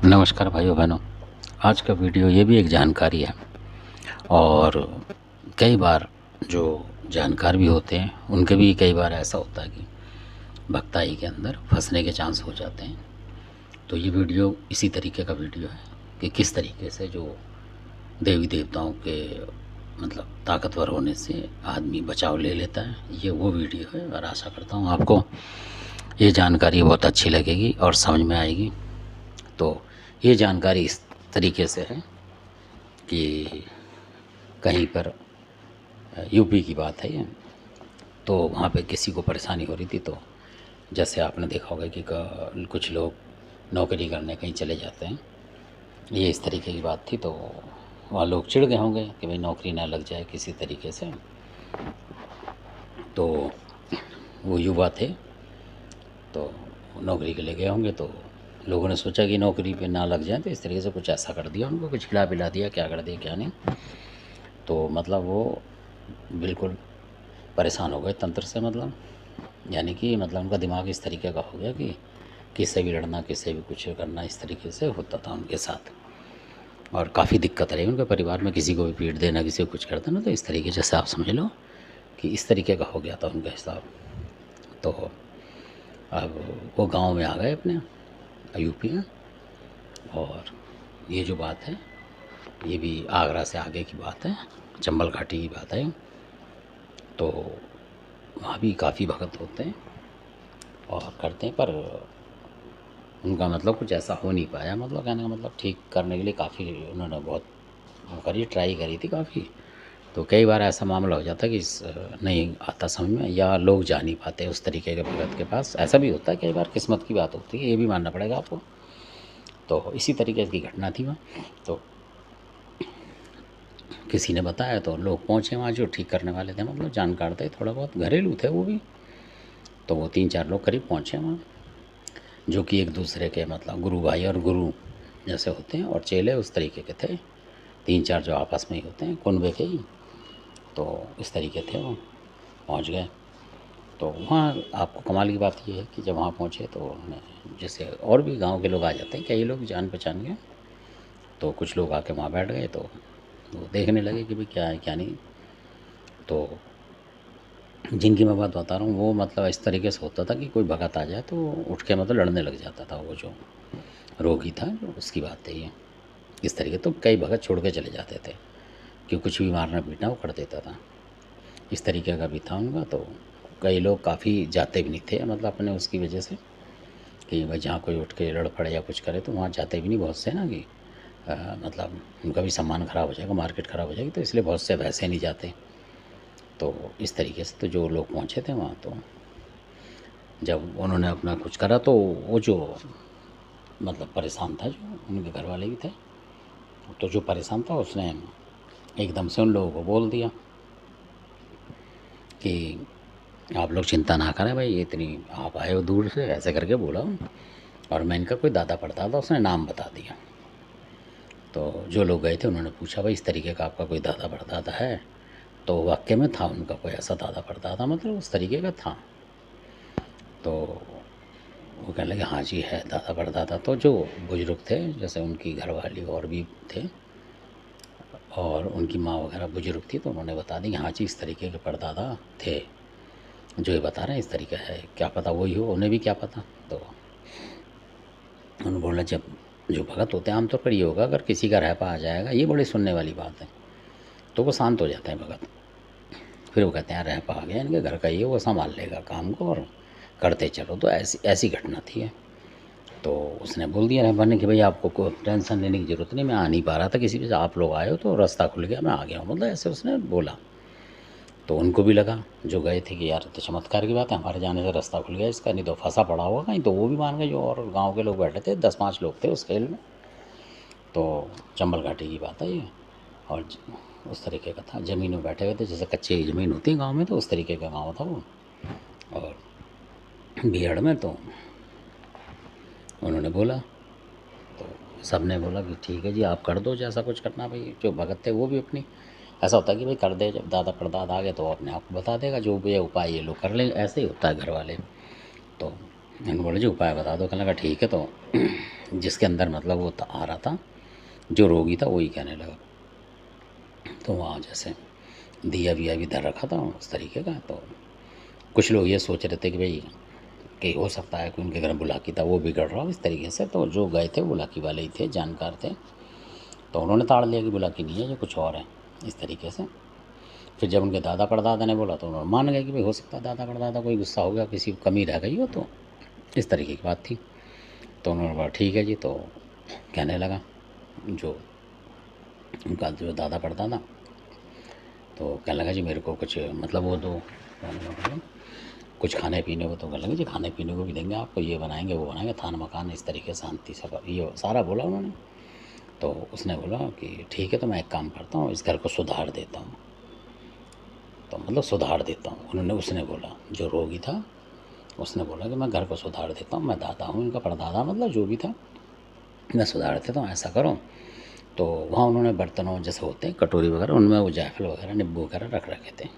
नमस्कार भाइयों बहनों। आज का वीडियो ये भी एक जानकारी है। और कई बार जो जानकार भी होते हैं उनके भी कई बार ऐसा होता है कि भक्ताई के अंदर फंसने के चांस हो जाते हैं। तो ये वीडियो इसी तरीके का वीडियो है कि किस तरीके से जो देवी देवताओं के ताकतवर होने से आदमी बचाव ले लेता है, ये वो वीडियो है। और आशा करता हूँ आपको ये जानकारी बहुत अच्छी लगेगी और समझ में आएगी। तो ये जानकारी इस तरीके से है कि कहीं पर यूपी की बात है ये। तो वहाँ पे किसी को परेशानी हो रही थी। तो जैसे आपने देखा होगा कि कुछ लोग नौकरी करने कहीं चले जाते हैं, ये इस तरीके की बात थी। तो वहाँ लोग चिढ़ गए होंगे कि भाई नौकरी ना लग जाए किसी तरीके से। तो वो युवा थे तो नौकरी के लिए गए होंगे। तो लोगों ने सोचा कि नौकरी पे ना लग जाए, तो इस तरीके से कुछ ऐसा कर दिया उनको, कुछ खिला पिला दिया, क्या कर दिया क्या नहीं। तो वो बिल्कुल परेशान हो गए तंत्र से। यानी कि उनका दिमाग इस तरीके का हो गया कि किससे भी लड़ना, किससे भी कुछ करना, इस तरीके से होता था उनके साथ। और काफ़ी दिक्कत रही उनके परिवार में, किसी को भी पीट देना, किसी को कुछ कर देना। तो इस तरीके से आप समझ लो कि इस तरीके का हो गया था उनका हिसाब। तो अब वो गांव में आ गए अपने यूपी में। और ये जो बात है ये भी आगरा से आगे की बात है, चंबल घाटी की बात है। तो वहाँ भी काफ़ी भगत होते हैं और करते हैं, पर उनका कुछ ऐसा हो नहीं पाया। कहने का ठीक करने के लिए काफ़ी उन्होंने बहुत ट्राई करी थी काफ़ी। तो कई बार ऐसा मामला हो जाता है कि नहीं आता समझ में, या लोग जा नहीं पाते उस तरीके के भगत के पास। ऐसा भी होता है कई बार, किस्मत की बात होती है, ये भी मानना पड़ेगा आपको। तो इसी तरीके की घटना थी वहाँ। तो किसी ने बताया तो लोग पहुँचे वहाँ, जो ठीक करने वाले थे, जानकार थे, थोड़ा बहुत घरेलू थे वो भी। तो वो 3-4 लोग करीब पहुँचे वहाँ, जो कि एक दूसरे के गुरु भाई और गुरु जैसे होते हैं, और चेले उस तरीके के थे। 3-4 जो आपस में ही होते हैं, कुनबे के ही। तो इस तरीके थे वो, पहुँच गए। तो वहाँ आपको कमाल की बात ये है कि जब वहाँ पहुँचे तो जैसे और भी गांव के लोग आ जाते हैं, कई लोग जान पहचान के। तो कुछ लोग आके वहाँ बैठ गए। तो वो देखने लगे कि भाई क्या है क्या नहीं। तो जिनकी मैं बात बता रहा हूँ वो इस तरीके से होता था कि कोई भगत आ जाए तो उठ के लड़ने लग जाता था। वो जो रोगी था, जो उसकी बात है ये, इस तरीके। तो कई भगत छोड़ के चले जाते थे कि कुछ भी मारना पीटना वो कर देता था। इस तरीके का भी था उनका। तो कई लोग काफ़ी जाते भी नहीं थे, अपने उसकी वजह से कि भाई जहाँ कोई उठ के लड़ पड़े या कुछ करे तो वहाँ जाते भी नहीं बहुत से ना, कि उनका भी सम्मान ख़राब हो जाएगा, मार्केट ख़राब हो जाएगी। तो इसलिए बहुत से वैसे नहीं जाते। तो इस तरीके से तो जो लोग पहुँचे थे वहाँ, तो जब उन्होंने अपना कुछ करा तो वो जो परेशान था, जो उनके घर वाले भी थे, तो जो परेशान था उसने एकदम से उन लोगों को बोल दिया कि आप लोग चिंता ना करें भाई, ये इतनी आप आए हो दूर से, ऐसे करके बोला। और मैं इनका कोई दादा पड़ता था, उसने नाम बता दिया। तो जो लोग गए थे उन्होंने पूछा भाई इस तरीके का आपका कोई दादा पड़दादा है? तो वाकई में था उनका कोई ऐसा दादा पड़दादा, उस तरीके का था। तो वो कहने लगे हाँ जी है दादा परदादा। तो जो बुजुर्ग थे, जैसे उनकी घरवाली और भी थे और उनकी माँ वगैरह बुजुर्ग थी, तो उन्होंने बता दी हाँ जी इस तरीके के परदादा थे, जो ये बता रहे हैं इस तरीका है, क्या पता वही हो, उन्हें भी क्या पता। तो उन्होंने बोला जब जो भगत होते हैं आमतौर पर ये होगा, अगर किसी का रहपा आ जाएगा, ये बड़ी सुनने वाली बात है, तो वो शांत हो जाते हैं भगत। फिर वो कहते हैं रहपा आ गया इनके घर का, ये वो संभाल लेगा काम को और करते चलो। तो ऐसी ऐसी घटना थी। तो उसने बोल दिया रहमान ने कि भाई आपको कोई टेंशन लेने की ज़रूरत नहीं, मैं आ नहीं पा रहा था किसी वजह से, आप लोग आए हो तो रास्ता खुल गया, मैं आ गया हूँ, ऐसे उसने बोला। तो उनको भी लगा जो गए थे कि यार तो चमत्कार की बात है, हमारे जाने से रास्ता खुल गया इसका, नहीं तो फंसा पड़ा होगा कहीं। तो वो भी मान गए, जो और गाँव के लोग बैठे थे, 10-5 लोग थे उस खेल में। तो चंबल घाटी की बात है ये। और उस तरीके का था, ज़मीन में बैठे हुए थे, जैसे कच्ची ज़मीन होती है गाँव में, तो उस तरीके का गाँव था वो। और भीड़ में तो उन्होंने बोला, तो सब ने बोला कि ठीक है जी आप कर दो जैसा कुछ करना। भाई जो भगत थे वो भी अपनी, ऐसा होता है कि भाई कर दे, जब दादा परदादा आ गए तो अपने आप को बता देगा, जो भी उपाय ये लोग कर लेंगे, ऐसे ही होता है घर वाले। तो इन्होंने बोले जी उपाय बता दो। कहने लगा ठीक है। तो जिसके अंदर मतलब वो आ रहा था, जो रोगी था वही कहने लगा। तो वहाँ जैसे दिया विया भी धर रखा था उस तरीके का। तो कुछ लोग ये सोच रहे थे कि भाई कि हो सकता है कि उनके घर बुलाकी था वो बिगड़ रहा हो इस तरीके से। तो जो गए थे बुलाकी वाले ही थे, जानकार थे, तो उन्होंने ताड़ लिया कि बुलाकी नहीं है, ये कुछ और है इस तरीके से। फिर जब उनके दादा परदादा ने बोला तो उन्होंने मान गए कि भाई हो सकता है दादा परदादा कोई गुस्सा हो गया, किसी को कमी रह गई हो, तो इस तरीके की बात थी। तो उन्होंने बोला ठीक है जी। तो कहने लगा जो उनका जो दादा परदादा, तो कहने लगा जी मेरे को कुछ मतलब वो दो, कुछ खाने पीने को। तो कहने लगे जी खाने पीने को भी देंगे आपको, ये बनाएंगे वो बनाएंगे, थान मकान इस तरीके से शांति सब ये सारा बोला उन्होंने। तो उसने बोला कि ठीक है तो मैं एक काम करता हूँ, इस घर को सुधार देता हूँ। तो मतलब सुधार देता हूँ उसने बोला, जो रोगी था उसने बोला कि मैं घर को सुधार देता हूँ, मैं दादा हूँ इनका, परदादा मतलब जो भी था, मैं सुधार देता हूँ, ऐसा करो। तो वहाँ उन्होंने बर्तनों जैसे होते हैं कटोरी वगैरह, उनमें वो जायफल वगैरह नींबू वगैरह रख रखे थे।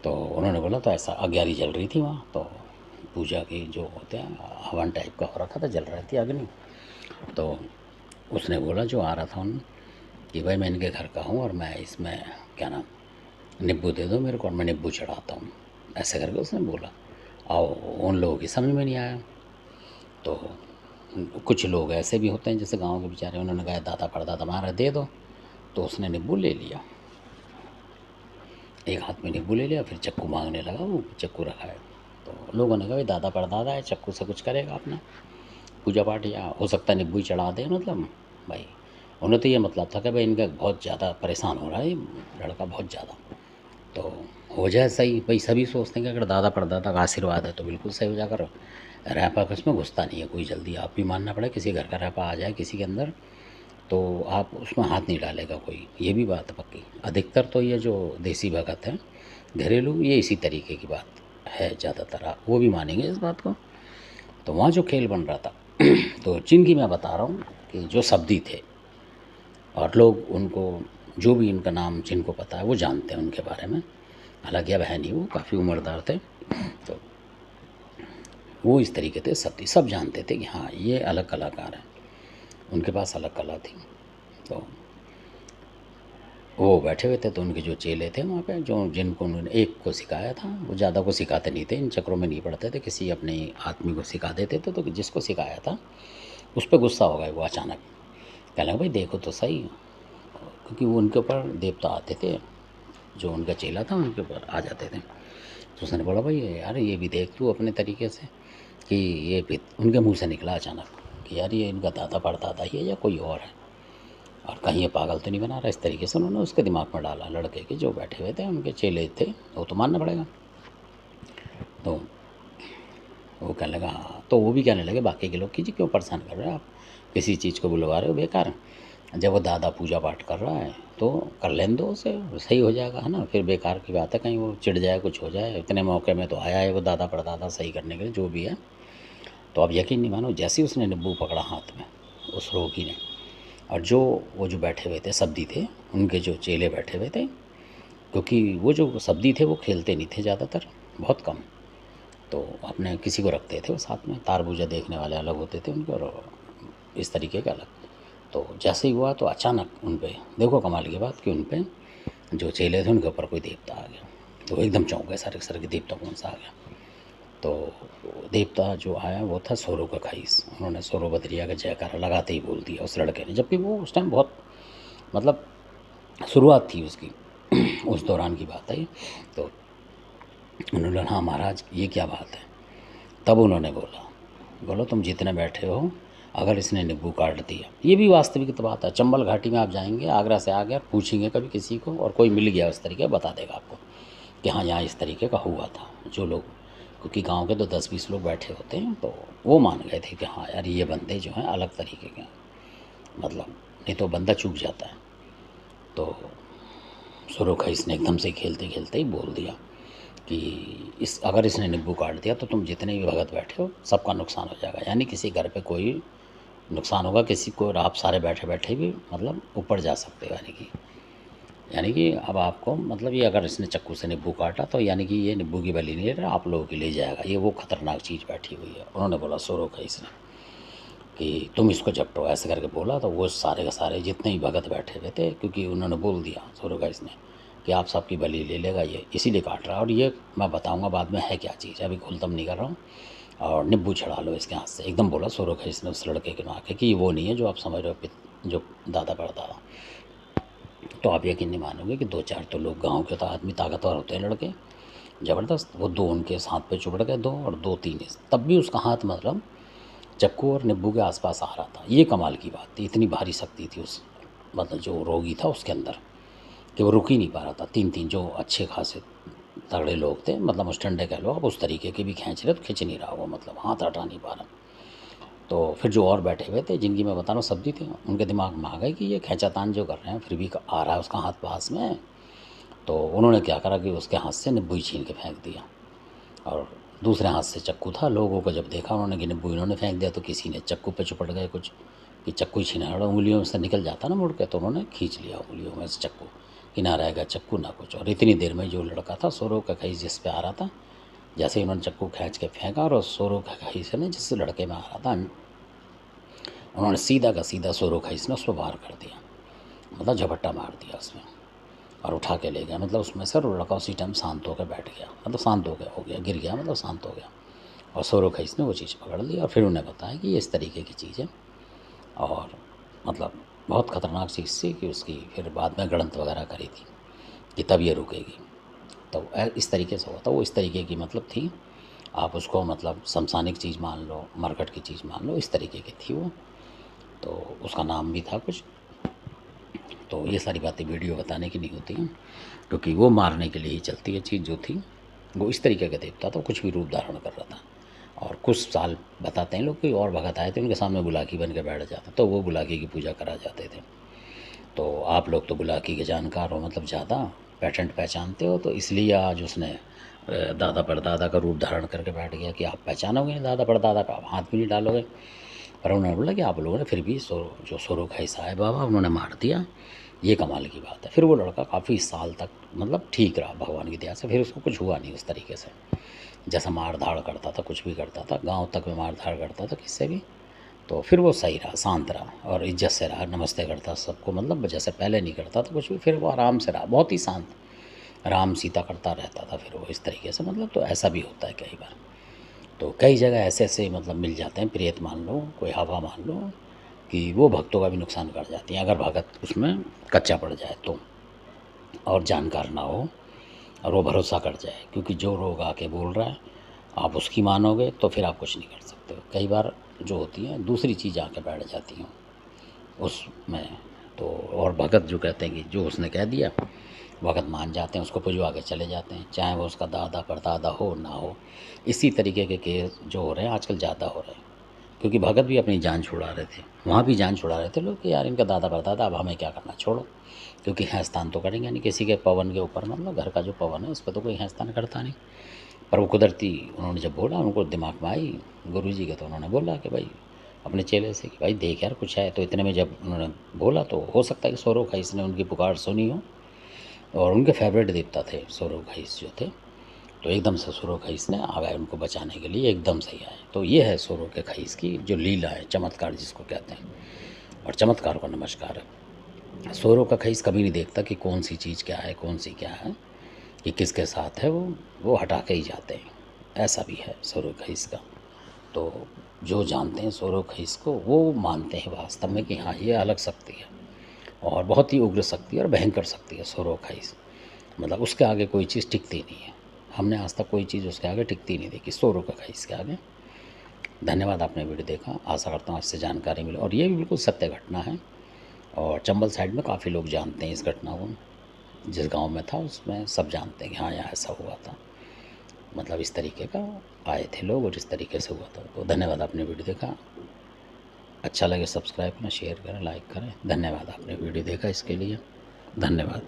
तो उन्होंने बोला तो ऐसा अग्यारी जल रही थी वहाँ, तो पूजा की जो होते हैं हवन टाइप का हो रखा था, जल रही थी अग्नि। तो उसने बोला जो आ रहा था उन कि भाई मैं इनके घर का हूँ और मैं इसमें क्या नाम नींबू दे दो मेरे को और मैं नींबू चढ़ाता हूँ, ऐसे करके उसने बोला। और उन लोगों की समझ में नहीं आया। तो कुछ लोग ऐसे भी होते हैं जैसे गाँव के बेचारे, उन्होंने कहा दादा परदादा हमारा दे दो। तो उसने नींबू ले लिया, एक हाथ में नींबू ले लिया, फिर चक्कू मांगने लगा, वो चक्कू रखा है। तो लोगों ने कहा भाई दादा परदादा है, चक्कू से कुछ करेगा अपना पूजा पाठ, या हो सकता है नींबू ही चढ़ा दे। मतलब भाई उन्हें तो ये मतलब था कि भाई इनका बहुत ज़्यादा परेशान हो रहा है लड़का, बहुत ज़्यादा, तो हो जाए सही। भाई सभी सोचते हैं कि अगर दादा परदादा का आशीर्वाद है तो बिल्कुल सही हो जाकर। रहपा उसमें घुसता नहीं है कोई जल्दी, आप भी मानना पड़े, किसी घर का रहपा आ जाए किसी के अंदर तो आप उसमें हाथ नहीं डालेगा कोई, ये भी बात है पक्की। अधिकतर तो ये जो देसी भगत है घरेलू, ये इसी तरीके की बात है ज़्यादातर, आप वो भी मानेंगे इस बात को। तो वहाँ जो खेल बन रहा था तो जिनकी मैं बता रहा हूँ कि जो सब्दी थे, और लोग उनको जो भी इनका नाम जिनको पता है वो जानते हैं उनके बारे में, हालांकि अब है नहीं, वो काफ़ी उम्रदार थे। तो वो इस तरीके थे, सब्दी सब जानते थे कि हाँ ये अलग कलाकार हैं, उनके पास अलग कला थी। तो वो बैठे हुए थे, तो उनके जो चेले थे वहाँ पे, जो जिनको उन्होंने एक को सिखाया था, वो ज़्यादा को सिखाते नहीं थे, इन चक्रों में नहीं पड़ते थे, किसी अपने आदमी को सिखा देते थे। तो जिसको सिखाया था उस पर गुस्सा हो गया वो अचानक, कहने लगा भाई देखो तो सही, क्योंकि वो उनके ऊपर देवता आते थे, जो उनका चेला था उनके ऊपर आ जाते थे। तो उसने बोला भाई यार ये भी देख तू अपने तरीके से, कि ये भी उनके मुँह से निकला अचानक कि यार ये इनका दादा परदादा ही है या कोई और है, और कहीं ये पागल तो नहीं बना रहा। इस तरीके से उन्होंने उसके दिमाग में डाला, लड़के के जो बैठे हुए थे उनके चेले थे, वो तो मानना पड़ेगा। तो वो कहने लगा हाँ, तो वो भी कहने लगे बाकी के लोग कि जी क्यों परेशान कर रहे हो आप, किसी चीज़ को बुलवा रहे हो बेकार, जब वो दादा पूजा पाठ कर रहा है तो कर लेने दो उसे, सही हो जाएगा, है ना। फिर बेकार की बात है कहीं वो चिढ़ जाए कुछ हो जाए, इतने मौके में तो आया है वो दादा परदादा सही करने के लिए जो भी है। तो अब यकीन नहीं मानो, जैसे ही उसने नींबू पकड़ा हाथ में उस रोगी ने, और जो वो जो बैठे हुए थे सब्दी थे, उनके जो चेले बैठे हुए थे, क्योंकि वो जो सब्दी थे वो खेलते नहीं थे ज़्यादातर, बहुत कम, तो अपने किसी को रखते थे वो साथ में, तारबूजा देखने वाले अलग होते थे उनके और इस तरीके के अलग। तो जैसे ही हुआ तो अचानक उन पे देखो कमाल की बात कि उन पे जो चेले थे उनके ऊपर कोई देवता आ गया। तो वो एकदम चौंक गए सारे के सारे, देवता कौन सा आ गया। तो देवता जो आया वो था सोरो का खाईस, उन्होंने सोरोबद्रिया का जयकारा लगाते ही बोल दिया उस लड़के ने, जबकि वो उस टाइम बहुत मतलब शुरुआत थी उसकी उस दौरान की बात है ये। तो उन्होंने हाँ महाराज ये क्या बात है। तब उन्होंने बोला, बोलो तुम जितने बैठे हो, अगर इसने नींबू काट दिया, ये भी वास्तविक बात है, चंबल घाटी में आप जाएंगे आगरा से आगे और पूछेंगे कभी किसी को, और कोई मिल गया उस तरीके बता देगा आपको कि हाँ यहाँ इस तरीके का हुआ था। जो लोग, क्योंकि गांव के तो 10-20 लोग बैठे होते हैं, तो वो मान गए थे कि हाँ यार ये बंदे जो हैं अलग तरीके के हैं, मतलब नहीं तो बंदा चूक जाता है। तो सुरोखा इसने एकदम से खेलते खेलते ही बोल दिया कि इस अगर इसने नींबू काट दिया तो तुम जितने भी भगत बैठे हो सबका नुकसान हो जाएगा, यानी किसी घर पे कोई नुकसान होगा, किसी को आप सारे बैठे बैठे भी मतलब ऊपर जा सकते हो, यानी कि अब आपको मतलब ये अगर इसने चक्कू से नींबू काटा तो यानी कि ये नींबू की बलि नहीं ले रहा, आप लोगों की ले जाएगा, ये वो खतरनाक चीज़ बैठी हुई है। उन्होंने बोला सोरो का इसने। कि तुम इसको झपटो, ऐसे करके बोला। तो वो सारे के सारे जितने ही भगत बैठे हुए थे, क्योंकि उन्होंने बोल दिया सूर्यकाइस ने कि आप सबकी बलि ले लेगा, ये इसीलिए काट रहा है, और ये मैं बताऊंगा बाद में है क्या चीज़, अभी खुलतम नहीं कर रहा हूँ। और नींबू चढ़ा लो इसके हाथ से, एकदम बोला सूर्यकाइस ने उस लड़के के आके कि ये वो नहीं है जो आप समझ रहे हो, जो दादा परदादा। तो आप यकीन नहीं मानोगे कि 2-4 तो लोग गाँव के तो आदमी ताकतवर होते हैं लड़के, ज़बरदस्त, वो 2 उनके हाथ पे चुभड़ गए, 2 और 2-3 तब भी उसका हाथ मतलब चक्कू और नींबू के आसपास आ रहा था। ये कमाल की बात थी, इतनी भारी शक्ति थी उस मतलब जो रोगी था उसके अंदर, कि वो रुक ही नहीं पा रहा था। 3-3 जो अच्छे खासे तगड़े लोग थे, मतलब मुस्टंडे कह लो आप, उस तरीके के भी खींच रहे तो खींच नहीं रहा वो, मतलब हाथ हटा नहीं पा रहा। तो फिर जो और बैठे हुए थे, जिनकी मैं बता रहा हूँ सब्जी थी, उनके दिमाग में आ गए कि ये खींचातान जो कर रहे हैं फिर भी आ रहा है उसका हाथ पास में। तो उन्होंने क्या करा कि उसके हाथ से नींबू ही छीन के फेंक दिया, और दूसरे हाथ से चक्कू था। लोगों को जब देखा उन्होंने कि नींबू इन्होंने फेंक दिया, तो किसी ने चक्कू पे चुपड़ गए कुछ, कि चक्कू ही छीना, और उंगलियों में से निकल जाता ना मुड़ के, तो उन्होंने खींच लिया उंगलियों में से चक्कू, कि ना रहेगा चक्कू ना कुछ। और इतनी देर में जो लड़का था सोरो का खई जिस पे आ रहा था, जैसे ही उन्होंने चक्कू खींच के फेंका, और सोरो का खई से ने जिस लड़के में आ रहा था, उन्होंने सीधा का सीधा सोरो खई ने उस पर वार कर दिया, मतलब झपट्टा मार दिया उसमें, और उठा के ले गया। मतलब उसमें से लड़का उसी टाइम शांत होकर बैठ गया, मतलब शांत हो गया, गिर गया, मतलब शांत हो गया। और सोरोखईस ने वो चीज़ पकड़ ली, और फिर उन्हें बताया कि ये इस तरीके की चीज़ है, और मतलब बहुत ख़तरनाक चीज़ थी, कि उसकी फिर बाद में गणत वगैरह करी थी कि तब ये रुकेगी। तो इस तरीके से हुआ था वो, इस तरीके की मतलब थी। आप उसको मतलब शमशानिक चीज़ मान लो, मरकट की चीज़ मान लो, इस तरीके की थी वो। तो उसका नाम भी था कुछ। तो ये सारी बातें वीडियो बताने की नहीं होती हैं, क्योंकि वो मारने के लिए ही चलती है चीज़ जो थी। वो इस तरीके का देवता था, कुछ भी रूप धारण कर रहा था। और कुछ साल बताते हैं लोग, कोई और भगत आए थे उनके सामने बुलाकी बन के बैठ जाता, तो वो बुलाकी की पूजा करा जाते थे। तो आप लोग तो बुलाकी के जानकार हो, मतलब ज़्यादा पैटर्न पहचानते हो, तो इसलिए आज उसने दादा परदादा का रूप धारण करके बैठ गया कि आप पहचानोगे नहीं दादा परदादा का, आप हाथ भी नहीं डालोगे। पर उन्होंने बोला कि आप लोगों ने फिर भी जो सोरोखाई साहब बाबा उन्होंने मार दिया, ये कमाल की बात है। फिर वो लड़का काफ़ी साल तक मतलब ठीक रहा भगवान की दया से, फिर उसको कुछ हुआ नहीं उस तरीके से। जैसा मार धाड़ करता था, कुछ भी करता था, गांव तक में मार धाड़ करता था किससे भी, तो फिर वो सही रहा, शांत रहा, और इज्जत से रहा, नमस्ते करता सबको, मतलब जैसे पहले नहीं करता था कुछ भी, फिर वो आराम से रहा, बहुत ही शांत, राम सीता करता रहता था फिर वो इस तरीके से। मतलब तो ऐसा भी होता है कई बार। तो कई जगह ऐसे ऐसे मतलब मिल जाते हैं प्रेत मान लो, कोई हवा मान लो, कि वो भक्तों का भी नुकसान कर जाती हैं अगर भगत उसमें कच्चा पड़ जाए तो, और जानकार ना हो, और वो भरोसा कर जाए। क्योंकि जो लोग आके बोल रहा है आप उसकी मानोगे तो फिर आप कुछ नहीं कर सकते हो। कई बार जो होती हैं दूसरी चीज़ आके बैठ जाती हैं उसमें। तो और भगत जो कहते हैं कि जो उसने कह दिया, भगत मान जाते हैं, उसको पुजवा के चले जाते हैं, चाहे वो उसका दादा परदादा हो ना हो। इसी तरीके के केस जो हो रहे हैं आजकल ज़्यादा हो रहे हैं, क्योंकि भगत भी अपनी जान छुड़ा रहे थे, वहाँ भी जान छुड़ा रहे थे लोग कि यार इनका दादा परदादा, अब हमें क्या करना, छोड़ो। क्योंकि हैस्तान तो करेंगे नहीं किसी के पवन के ऊपर, मतलब घर का जो पवन है उस पर तो कोई हैस्तान करता नहीं। पर वो कुदरती उन्होंने जब बोला, उनको दिमाग में आई गुरु जी के, तो उन्होंने बोला कि भाई अपने चेले से कि भाई देख यार कुछ है। तो इतने में जब उन्होंने बोला, तो हो सकता है कि सोरोखाइस ने उनकी पुकार सुनी हो, और उनके फेवरेट देवता थे सोरोखाइस जो थे। तो एकदम से सोरोखाइस ने आ गए उनको बचाने के लिए, एकदम से ही आए। तो ये है सोरो के खाइस की जो लीला है, चमत्कार जिसको कहते हैं, और चमत्कार को नमस्कार है। सोरो का खईस कभी नहीं देखता कि कौन सी चीज़ क्या है, कौन सी क्या है, कि किसके साथ है, वो हटा के ही जाते हैं। ऐसा भी है सोरो खईस का। तो जो जानते हैं सोरो खईस को, वो मानते हैं वास्तव में कि हाँ ये अलग शक्ति है, और बहुत ही उग्र शक्ति है और भयंकर शक्ति है सोरो खईस। मतलब उसके आगे कोई चीज़ टिकती नहीं है। हमने आज तक कोई चीज़ उसके आगे टिकती नहीं देखी सोरो का खईस के आगे। धन्यवाद, आपने वीडियो देखा, आशा करता हूँ इससे जानकारी मिले, और ये भी बिल्कुल सत्य घटना है। और चंबल साइड में काफ़ी लोग जानते हैं इस घटना को, जिस गांव में था उसमें सब जानते हैं कि हाँ यहाँ ऐसा हुआ था। मतलब इस तरीके का आए थे लोग और इस तरीके से हुआ था। तो धन्यवाद, आपने वीडियो देखा, अच्छा लगे सब्सक्राइब करें, शेयर करें, लाइक करें। धन्यवाद, आपने वीडियो देखा इसके लिए, धन्यवाद।